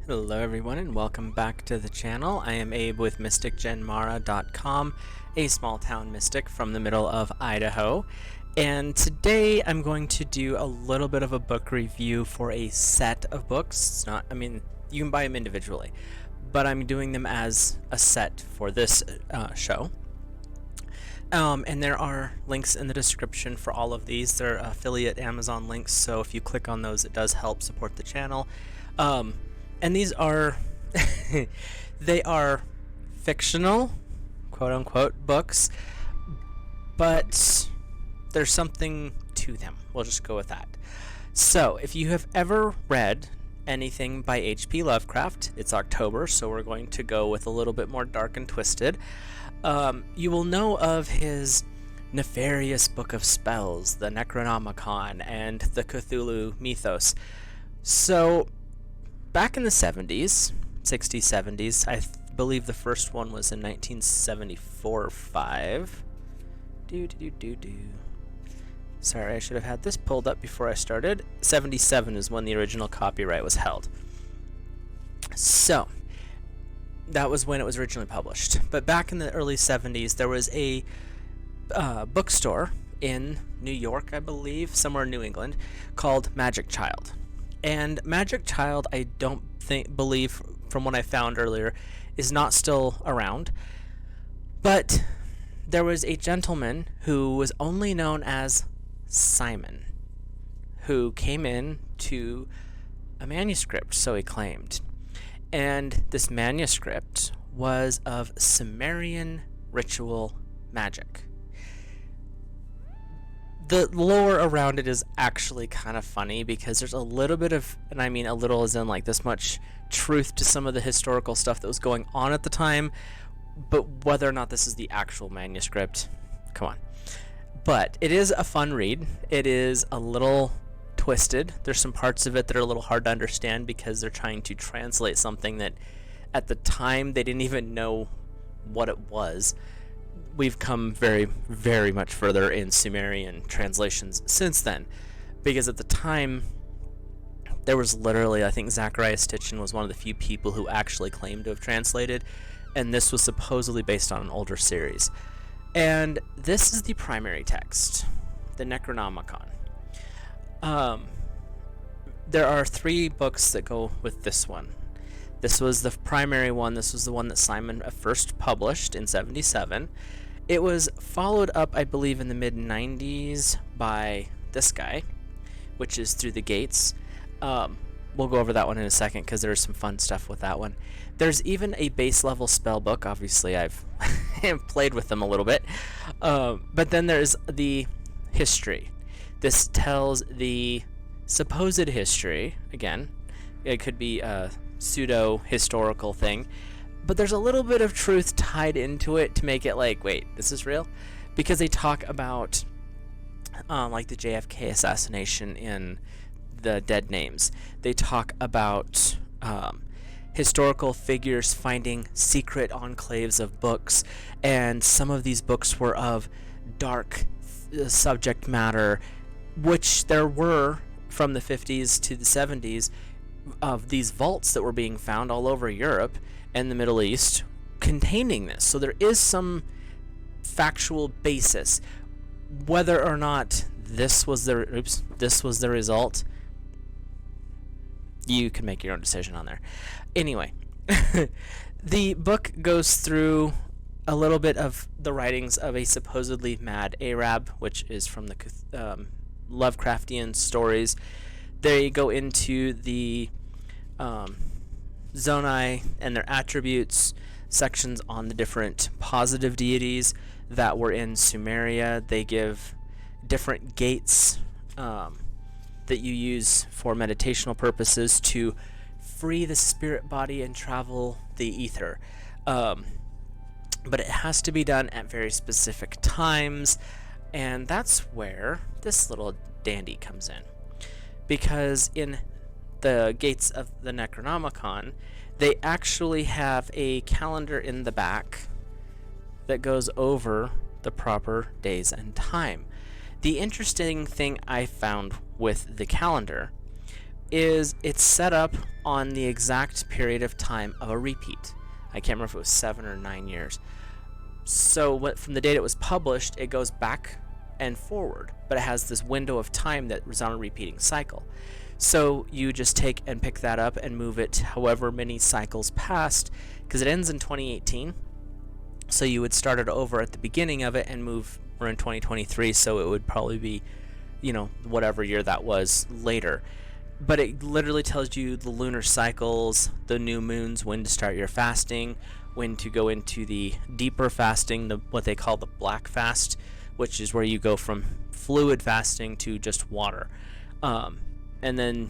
Hello everyone and welcome back to the channel. I am Abe with MysticGenMara.com, a small town mystic from the middle of Idaho. And today I'm going to do a little bit of a book review for a set of books. It's not, you can buy them individually, but I'm doing them as a set for this show. And there are links in the description for all of these. They're affiliate Amazon links, so if you click on those, it does help support the channel. And these are, they are fictional, quote-unquote, books, but there's something to them. We'll just go with that. So, if you have ever read anything by H.P. Lovecraft, it's October, so we're going to go with a little bit more dark and twisted. You will know of his nefarious book of spells, the Necronomicon, and the Cthulhu mythos. So, back in the 70s, 60s, 70s, I believe the first one was in 1974 or 5. Sorry, I should have had this pulled up before I started. 77 is when the original copyright was held. So, that was when it was originally published. But back in the early 70s, there was a bookstore in New York, I believe, somewhere in New England, called Magic Child. And Magic Child, I don't believe, from what I found earlier, is not still around. But there was a gentleman who was only known as Simon, who came in to a manuscript, so he claimed. And this manuscript was of Sumerian ritual magic. The lore around it is actually kind of funny because there's a little bit of, and I mean a little as in like this much truth to some of the historical stuff that was going on at the time, but whether or not this is the actual manuscript, come on. But it is a fun read. It is a little twisted. There's some parts of it that are a little hard to understand because they're trying to translate something that at the time they didn't even know what it was. We've come very, very much further in Sumerian translations since then, because at the time there was literally, I think Zachariah Stitchin was one of the few people who actually claimed to have translated, and this was supposedly based on an older series. And this is the primary text, the Necronomicon. There are 3 books that go with this one. This was the primary one. This was the one that Simon first published in 77. It was followed up, I believe, in the mid-90s by this guy, which is Through the Gates. We'll go over that one in a second because there's some fun stuff with that one. There's even a base-level spell book. Obviously, I've played with them a little bit. But then there's the history. This tells the supposed history. Again, it could be a pseudo-historical thing. But there's a little bit of truth tied into it to make it like, wait, this is real? Because they talk about like the JFK assassination in the Dead Names. They talk about historical figures finding secret enclaves of books, and some of these books were of dark subject matter, which there were from the 50s to the 70s of these vaults that were being found all over Europe and the Middle East containing this. So there is some factual basis. Whether or not this was the result, you can make your own decision on there. Anyway, the book goes through a little bit of the writings of a supposedly mad Arab, which is from the Lovecraftian stories. They go into the Zonai and their attributes, sections on the different positive deities that were in Sumeria. They give different gates that you use for meditational purposes to free the spirit body and travel the ether. But it has to be done at very specific times, and that's where this little dandy comes in. Because in the gates of the Necronomicon, they actually have a calendar in the back that goes over the proper days and time. The interesting thing I found with the calendar is it's set up on the exact period of time of a repeat. I can't remember if it was 7 or 9 years. So from the date it was published, it goes back and forward, but it has this window of time that was on a repeating cycle. So you just take and pick that up and move it however many cycles past, because it ends in 2018. So you would start it over at the beginning of it and move. We're in 2023, so it would probably be, whatever year that was later. But it literally tells you the lunar cycles, the new moons, when to start your fasting, when to go into the deeper fasting, what they call the black fast, which is where you go from fluid fasting to just water. And then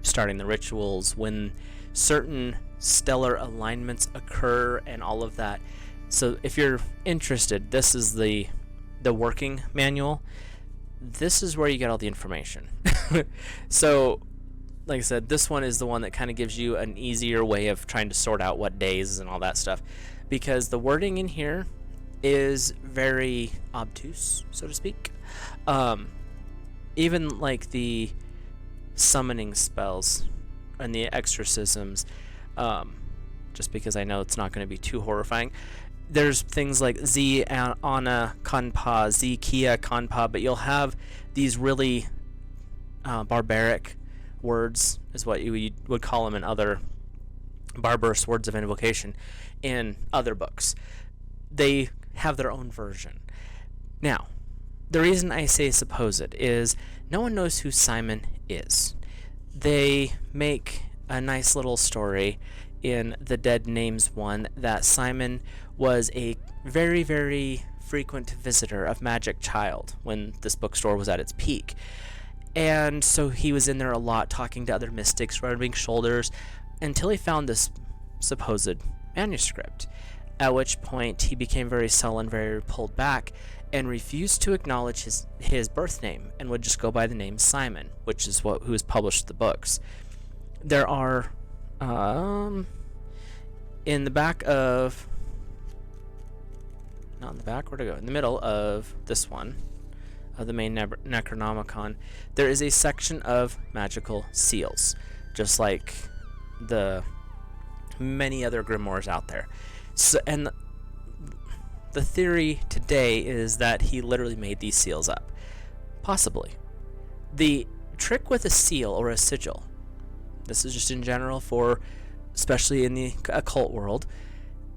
starting the rituals, when certain stellar alignments occur and all of that. So if you're interested, this is the working manual. This is where you get all the information. So, like I said, this one is the one that kind of gives you an easier way of trying to sort out what days and all that stuff, because the wording in here is very obtuse, so to speak. Even like the summoning spells and the exorcisms, just because I know it's not going to be too horrifying. There's things like Z Ana Kanpa, Z Kia Kanpa, but you'll have these really barbaric words, is what you would call them in other barbarous words of invocation in other books. They have their own version. Now, the reason I say supposed is no one knows who Simon is. They make a nice little story in the Dead Names one that Simon was a very, very frequent visitor of Magic Child when this bookstore was at its peak. And so he was in there a lot talking to other mystics, rubbing shoulders, until he found this supposed manuscript, at which point he became very sullen, very pulled back, and refused to acknowledge his birth name and would just go by the name Simon, which is who has published the books. There are in the back of, not in the back, where to go? In the middle of this one, of the main Necronomicon, there is a section of magical seals, just like the many other grimoires out there. So, and the theory today is that he literally made these seals up. Possibly. The trick with a seal or a sigil, this is just in general for, especially in the occult world,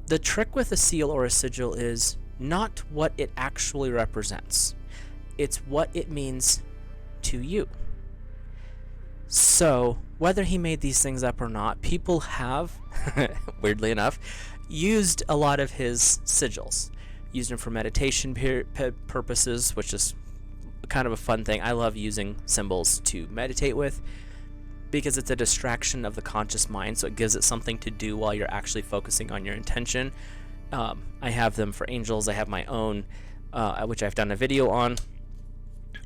the trick with a seal or a sigil is not what it actually represents. It's what it means to you. So, whether he made these things up or not, people have, weirdly enough, used a lot of his sigils. Used them for meditation purposes, which is kind of a fun thing. I love using symbols to meditate with, because it's a distraction of the conscious mind, so it gives it something to do while you're actually focusing on your intention. I have them for angels. I have my own, which I've done a video on.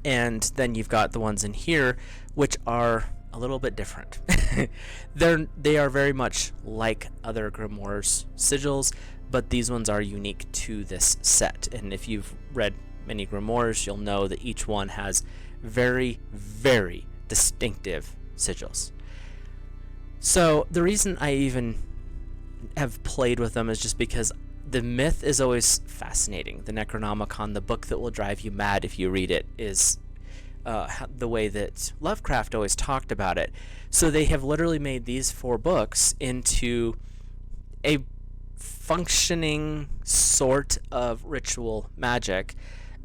And then you've got the ones in here, which are a little bit different. They are very much like other grimoires' sigils, but these ones are unique to this set. And if you've read many grimoires, you'll know that each one has very, very distinctive sigils. So the reason I even have played with them is just because the myth is always fascinating. The Necronomicon, the book that will drive you mad if you read it, is the way that Lovecraft always talked about it. So they have literally made these 4 books into a functioning sort of ritual magic,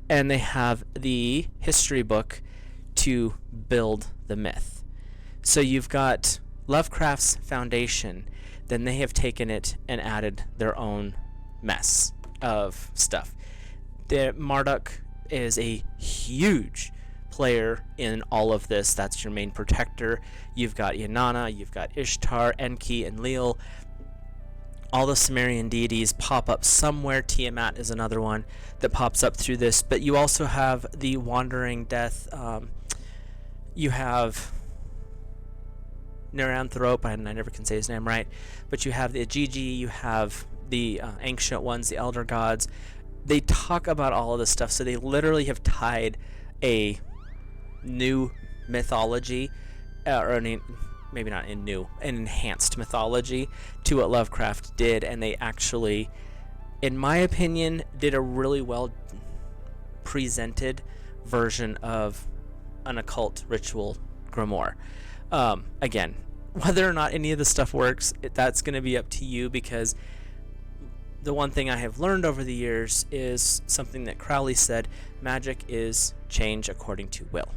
and they have the history book to build the myth. So you've got Lovecraft's foundation, then they have taken it and added their own mess of stuff. Marduk is a huge player in all of this. That's your main protector. You've got Inanna, you've got Ishtar, Enki, and Leel. All the Sumerian deities pop up somewhere. Tiamat is another one that pops up through this. But you also have the Wandering Death. You have Neranthrope, and I never can say his name right. But you have the Ajiji, you have the ancient ones, the elder gods. They talk about all of this stuff, so they literally have tied a new mythology maybe not an enhanced mythology to what Lovecraft did, and they actually, in my opinion, did a really well presented version of an occult ritual grimoire. Again, whether or not any of the stuff works, that's going to be up to you, because the one thing I have learned over the years is something that Crowley said: magic is change according to will.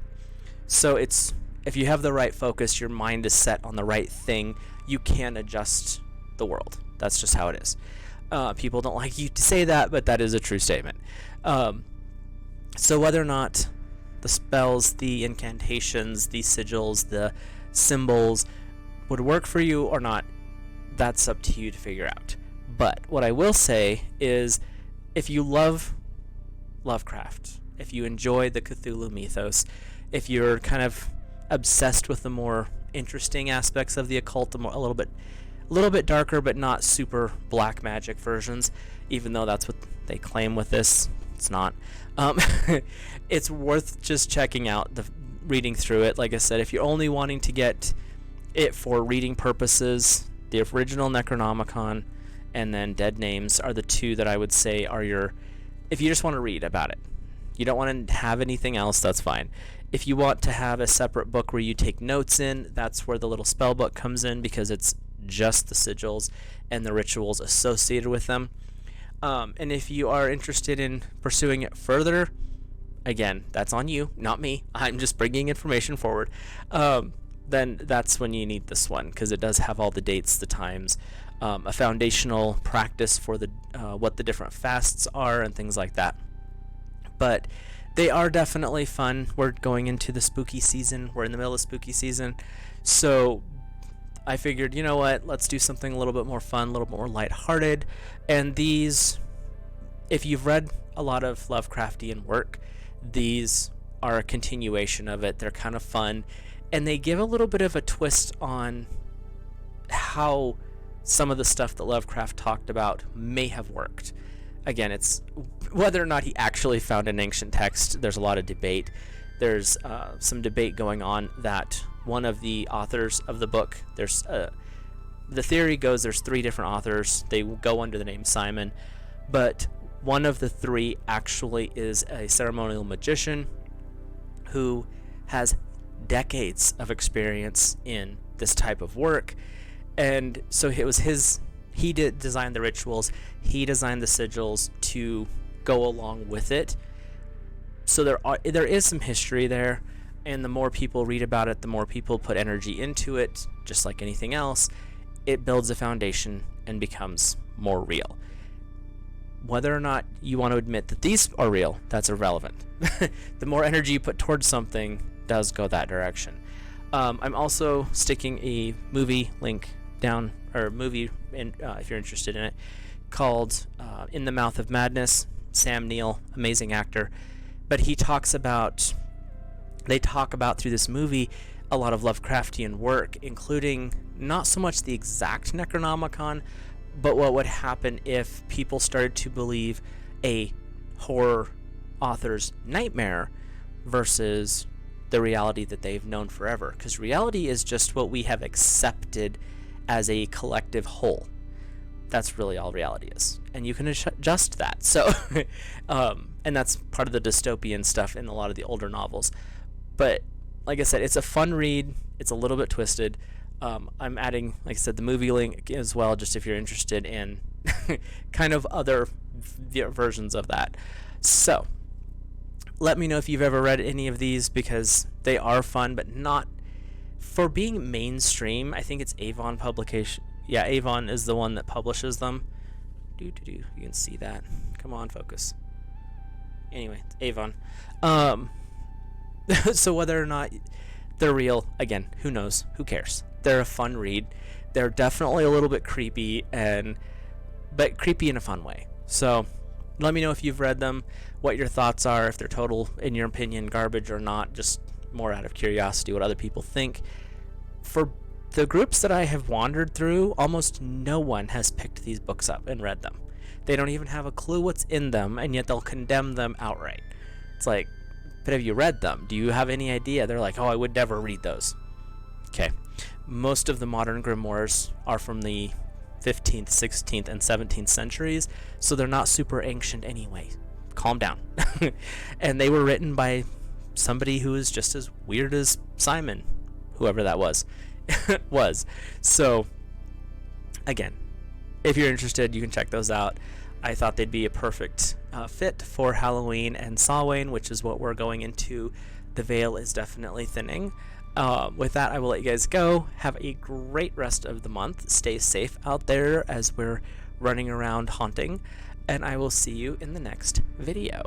So it's, if you have the right focus, your mind is set on the right thing, you can adjust the world. That's just how it is. People don't like you to say that, but that is a true statement. So whether or not the spells, the incantations, the sigils, the symbols would work for you or not, that's up to you to figure out. But what I will say is, if you love Lovecraft, if you enjoy the Cthulhu mythos, if you're kind of obsessed with the more interesting aspects of the occult, a little bit darker but not super black magic versions, even though that's what they claim with this, it's not. It's worth just checking out, reading through it. Like I said, if you're only wanting to get it for reading purposes, the original Necronomicon and then Dead Names are the two that I would say are your, if you just want to read about it, you don't want to have anything else, that's fine. If you want to have a separate book where you take notes in, that's where the little spell book comes in, because it's just the sigils and the rituals associated with them. And if you are interested in pursuing it further, again, that's on you, not me. I'm just bringing information forward. Then that's when you need this one, because it does have all the dates, the times, a foundational practice for the what the different fasts are and things like that. But they are definitely fun. We're going into the spooky season. We're in the middle of spooky season. So I figured, you know what, let's do something a little bit more fun, a little bit more lighthearted. And these, if you've read a lot of Lovecraftian work, these are a continuation of it. They're kind of fun, and they give a little bit of a twist on how some of the stuff that Lovecraft talked about may have worked. Again, it's whether or not he actually found an ancient text. There's a lot of debate. There's some debate going on that one of the authors of the book, there's the theory goes there's 3 different authors. They go under the name Simon, but one of the 3 actually is a ceremonial magician who has decades of experience in this type of work. And so it was he did design the rituals, he designed the sigils to go along with it. So there is some history there, and the more people read about it, the more people put energy into it, just like anything else, it builds a foundation and becomes more real. Whether or not you want to admit that these are real, that's irrelevant. The more energy you put towards something does go that direction. I'm also sticking a movie link down, or movie, if you're interested in it, called In the Mouth of Madness. Sam Neill, amazing actor. But they talk about through this movie a lot of Lovecraftian work, including not so much the exact Necronomicon, but what would happen if people started to believe a horror author's nightmare versus the reality that they've known forever. Because reality is just what we have accepted as a collective whole. That's really all reality is, and you can adjust that. So and that's part of the dystopian stuff in a lot of the older novels. But like I said, it's a fun read. It's a little bit twisted. I'm adding, like I said, the movie link as well, just if you're interested in kind of other versions of that. So let me know if you've ever read any of these, because they are fun, but not for being mainstream. I think it's Avon publication. Yeah, Avon is the one that publishes them. You can see that. Come on, focus. Anyway, it's Avon. So whether or not they're real, again, who knows? Who cares? They're a fun read. They're definitely a little bit creepy, but creepy in a fun way. So let me know if you've read them, what your thoughts are, if they're total, in your opinion, garbage or not, just more out of curiosity what other people think. For the groups that I have wandered through, almost no one has picked these books up and read them. They don't even have a clue what's in them, and yet they'll condemn them outright. It's like, but have you read them? Do you have any idea? They're like, oh, I would never read those. Okay. Most of the modern grimoires are from the 15th, 16th, and 17th centuries, so they're not super ancient anyway. Calm down. And they were written by somebody who is just as weird as Simon, whoever that was. So, again, if you're interested, you can check those out. I thought they'd be a perfect fit for Halloween and Samhain, which is what we're going into. The veil is definitely thinning. With that, I will let you guys go. Have a great rest of the month. Stay safe out there as we're running around haunting, and I will see you in the next video.